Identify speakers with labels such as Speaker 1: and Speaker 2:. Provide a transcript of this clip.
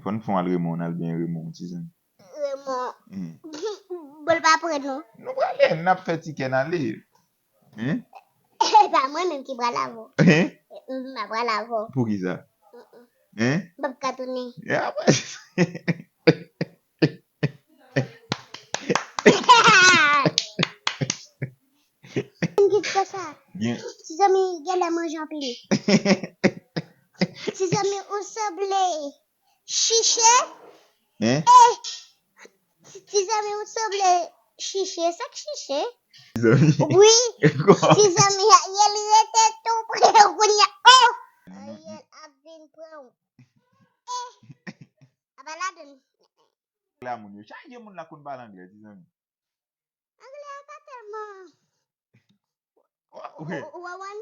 Speaker 1: Kon fon al remon al bien remon ti zami.
Speaker 2: Remon. Bol pa pren nou.
Speaker 1: Nou prale, nap fè tiken ale.
Speaker 2: Pa mwen menm ki bral avon. Ma bral avon.
Speaker 1: Pou ki sa?
Speaker 2: Bab katouni.
Speaker 1: Ya ba.
Speaker 2: Qu'est-ce que ça?
Speaker 1: Bien.
Speaker 2: Si zami gel a manje en pile. Si zami ou sablé chiché. Si zami ou sablé chiché, sac chiché.
Speaker 1: Zami.
Speaker 2: Oui. Si zami yel était tout près kounya. Oh. Yel avin prend. Abaladen.
Speaker 1: La moun yo. Chaje moun la kon bal anglais ti zami.
Speaker 2: Anglais pas tellement.
Speaker 1: Ouais.
Speaker 2: Wawan.